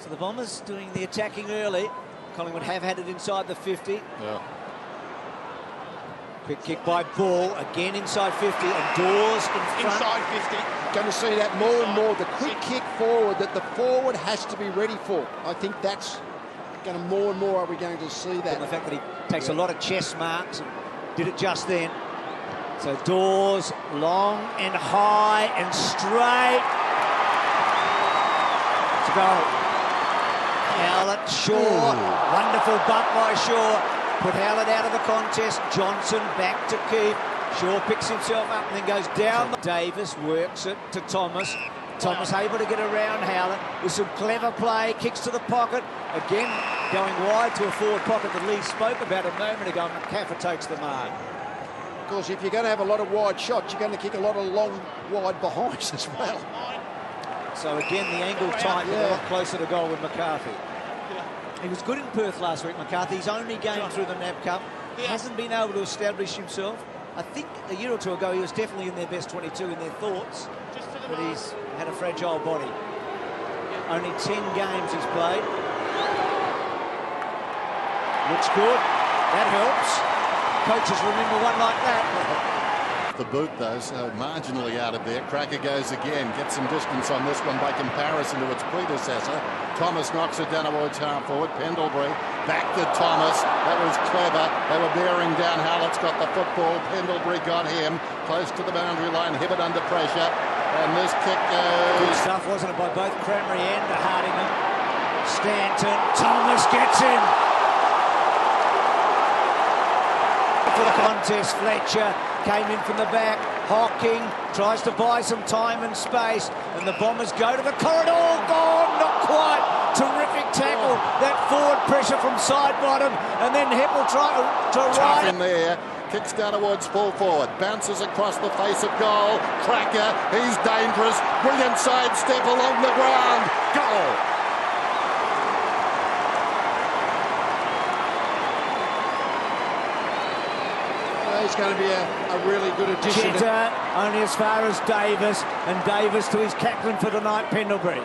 So the Bombers doing the attacking early. Collingwood have had it inside the 50. Yeah. Quick kick by Ball, again inside 50, and Dawes in front. Inside 50. Going to see that more and more, the quick kick forward that the forward has to be ready for. I think that's going to more and more are we going to see that. And the fact that he takes a lot of chest marks and did it just then. So Dawes, long and high and straight. It's a goal. Howlett, Shaw, wonderful bump by Shaw. Put Howlett out of the contest. Johnson back to Keith. Shaw picks himself up and then goes down. Davis works it to Thomas. Thomas able to get around Howlett with some clever play. Kicks to the pocket. Again, going wide to a forward pocket that Lee spoke about a moment ago. McCarthy takes the mark. Of course, if you're going to have a lot of wide shots, you're going to kick a lot of long, wide behinds as well. So again, the angle tightened a lot closer to goal with McCarthy. He was good in Perth last week, McCarthy. His only game through the NAB Cup. He hasn't been able to establish himself. I think a year or two ago he was definitely in their best 22 in their thoughts, but he's had a fragile body. Only 10 games he's played. Looks good. That helps. Coaches remember one like that. The boot, though, so marginally out of there. Krakouer goes again, gets some distance on this one by comparison to its predecessor. Thomas knocks it down towards half forward. Pendlebury back to Thomas. That was clever. They were bearing down. Howlett's got the football. Pendlebury got him close to the boundary line. Hibberd under pressure. And this kick goes. Good stuff, wasn't it, by both Cranberry and Hardingham. Stanton. Thomas gets in. For the contest, Fletcher came in from the back. Hocking tries to buy some time and space, and the Bombers go to the corridor. Gone, not quite. Terrific tackle. That forward pressure from side bottom, and then Heppel try to Tough ride in there. Kicks down towards full forward. Bounces across the face of goal. Krakouer, he's dangerous. Brilliant sidestep along the ground. Goal. It's going to be a really good addition. Jitter, only as far as Davis, and Davis to his captain for tonight, Pendlebury.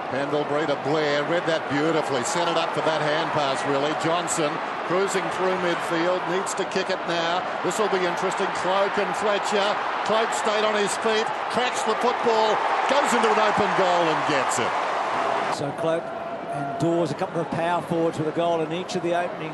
Pendlebury to Blair, read that beautifully, set it up for that hand pass really. Johnson cruising through midfield, needs to kick it now. This will be interesting. Cloke and Fletcher. Cloke stayed on his feet, cracks the football, goes into an open goal and gets it. So Cloke and Dawes, a couple of power forwards with a goal in each of the opening.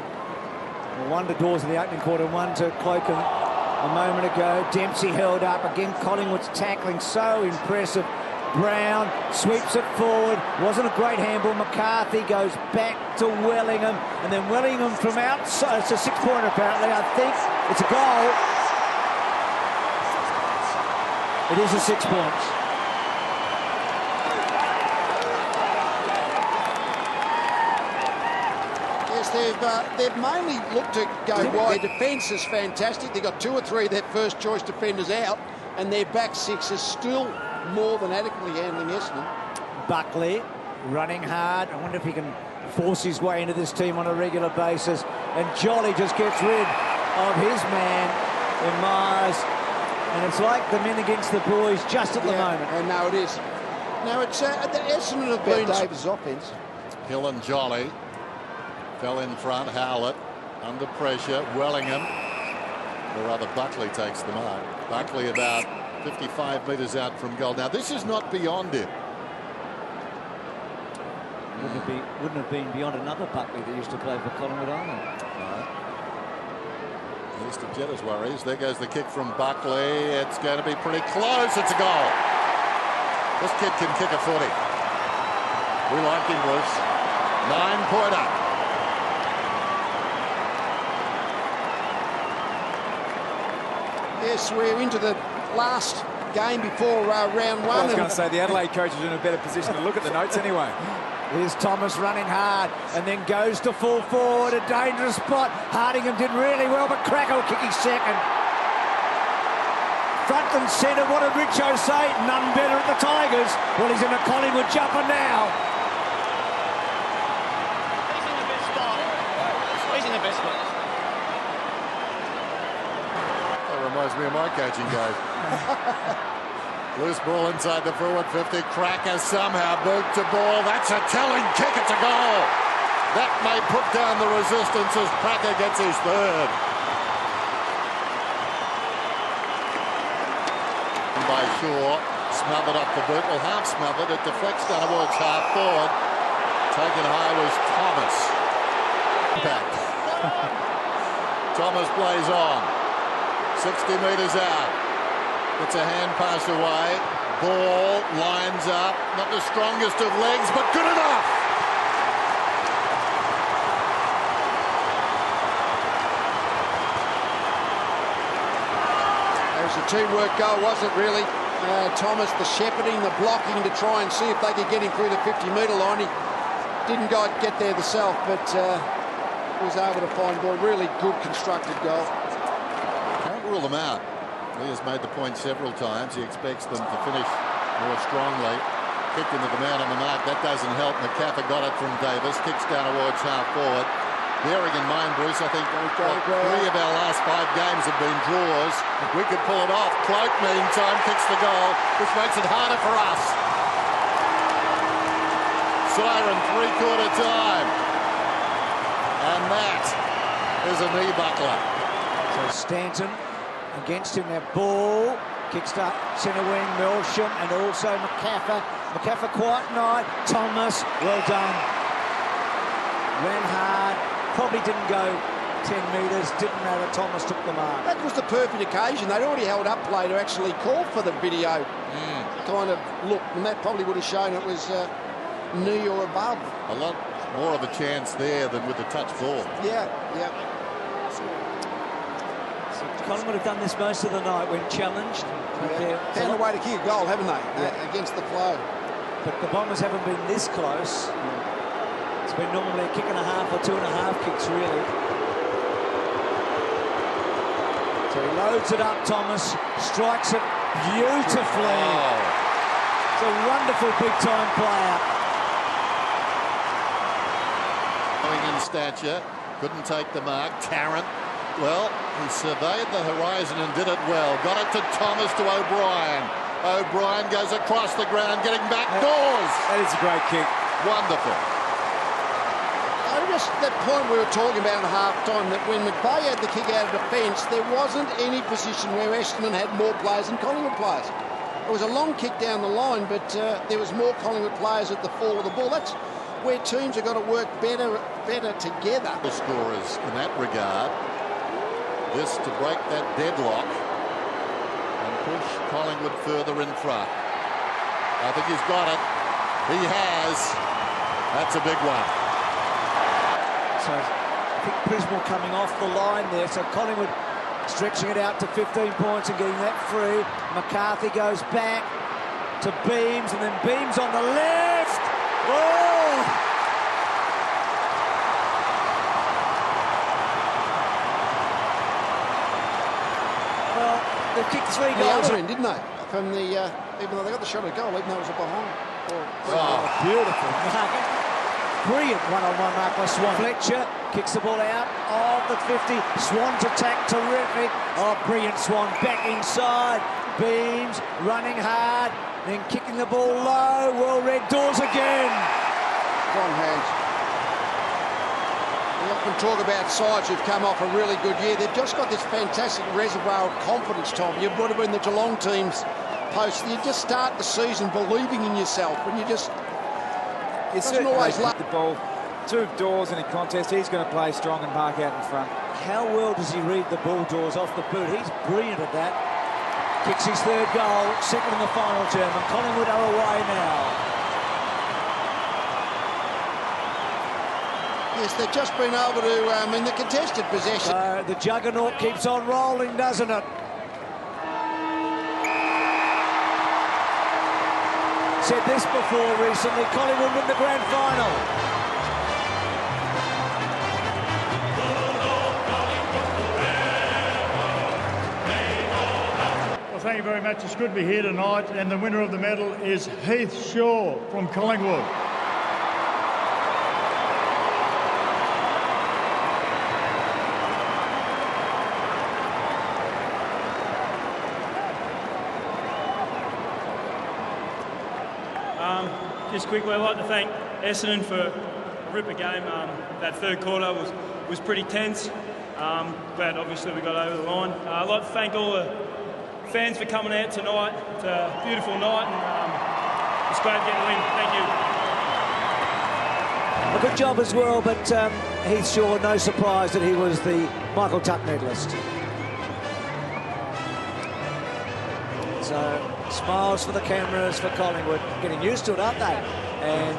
One to Dawes in the opening quarter, one to Cloke a moment ago. Dempsey held up again. Collingwood's tackling so impressive. Brown sweeps it forward. Wasn't a great handball. McCarthy goes back to Wellingham, and then Wellingham from outside. It's a 6-pointer apparently. I think it's a goal. It is a 6 points. They've mainly looked to go wide. Their defence is fantastic. They've got 2 or 3 of their first choice defenders out, and their back 6 is still more than adequately handling Essendon. Buckley running hard. I wonder if he can force his way into this team on a regular basis. And Jolly just gets rid of his man in Mars. And it's like the men against the boys just at the moment. And now it is. Now it's the Essendon have been Davis' offence. Hill and Jolly. Fell in front, Howlett under pressure, Wellingham, or rather Buckley takes the mark. Buckley about 55 metres out from goal. Now this is not beyond him. Wouldn't have been beyond another Buckley that used to play for Collingwood Island. Right. At least the Jetters worries. There goes the kick from Buckley. It's going to be pretty close. It's a goal. This kid can kick a footy. We like him, Bruce. 9-pointer. Yes, we're into the last game before round 1. I was going to say the Adelaide coach is in a better position to look at the notes anyway. Here's Thomas running hard and then goes to full forward. A dangerous spot. Hardingham did really well, but Krakouer kicking second. Front and centre, what did Richo say? None better at the Tigers. Well, he's in a Collingwood jumper now. He's in the best spot. He's in the best spot. That reminds me of my coaching days. Loose ball inside the forward 50. Krakouer somehow boot to ball. That's a telling kick. It's a goal. That may put down the resistance as Krakouer gets his third. By Shaw, smothered off the boot. Well, half smothered. It deflects down towards half forward. Taken high was Thomas. Impact. Thomas plays on. 60 metres out. It's a hand pass away. Ball lines up. Not the strongest of legs, but good enough. It was a teamwork goal, wasn't it, really? Thomas, the shepherding, the blocking to try and see if they could get him through the 50-metre line. He didn't get there himself, but was able to find a really good constructed goal. Can't rule them out. He has made the point several times. He expects them to finish more strongly. Kicked into the man on the mark. That doesn't help. McCarthy got it from Davis. Kicks down towards half forward. Bearing in mind, Bruce, I think 3 of our last 5 games have been draws. We could pull it off. Cloke, meantime, kicks the goal, which makes it harder for us. Siren, 3/4 time. And that is a knee buckler. So Stanton against him, that ball kicks up centre wing Melsham and also McCarthy quite nice. Thomas, well done, ran hard, probably didn't go 10 metres, didn't matter. Thomas took the mark. That was the perfect occasion. They'd already held up play to actually call for the video kind of look, and that probably would have shown it was knee or above. A lot more of a chance there than with the touch ball. Yeah. Collingwood have done this most of the night when challenged. Found a way to kick a goal, haven't they? Against the flow. But the Bombers haven't been this close. It's been normally a kick and a half or 2.5 kicks, really. So he loads it up, Thomas, strikes it beautifully. Oh. It's a wonderful big-time player. Going in stature, couldn't take the mark. Tarrant, well, he surveyed the horizon and did it well. Got it to Thomas, to O'Brien. O'Brien goes across the ground, getting back. Dawes. That is a great kick. Wonderful. Just that point we were talking about at half-time, that when McVeigh had the kick out of defence, there wasn't any position where Essendon had more players than Collingwood players. It was a long kick down the line, but there was more Collingwood players at the fall of the ball. That's where teams have got to work better together. The scorers in that regard. This to break that deadlock and push Collingwood further in front. I think he's got it. He has. That's a big one. So I think Prismall coming off the line there. So Collingwood stretching it out to 15 points and getting that free. McCarthy goes back to Beams, and then Beams on the left. Oh! Well, they've kicked 3 The goals. other end, didn't they? From the even though they got the shot at goal, even though it was a behind. Beautiful. Brilliant one-on-one mark by Swan. Fletcher kicks the ball out of the 50. Swan's attack, terrific. Oh, brilliant Swan. Back inside. Beams, running hard, then kicking the ball low. Well read. Dawes again. Strong hands. We often talk about sides who've come off a really good year. They've just got this fantastic reservoir of confidence, Tom. You would have been the Geelong team's post. You just start the season believing in yourself, and you just... It's doesn't always luck. The ball to Dawes in a contest. He's going to play strong and mark out in front. How well does he read the ball, Dawes, off the boot? He's brilliant at that. Kicks his 3rd goal, 2nd in the final term, and Collingwood are away now. Yes, they've just been able to, in the contested possession. The juggernaut keeps on rolling, doesn't it? Said this before recently, Collingwood win the grand final. Well, thank you very much. It's good to be here tonight, and the winner of the medal is Heath Shaw from Collingwood. Just quickly, I'd like to thank Essendon for a ripper game. That third quarter was pretty tense. Glad obviously we got over the line. I'd like to thank all the fans for coming out tonight. It's a beautiful night, and it's great getting a win. Thank you. A good job as well, but Heath Shaw, no surprise that he was the Michael Tuck medalist. So, smiles for the cameras for Collingwood. Getting used to it, aren't they? And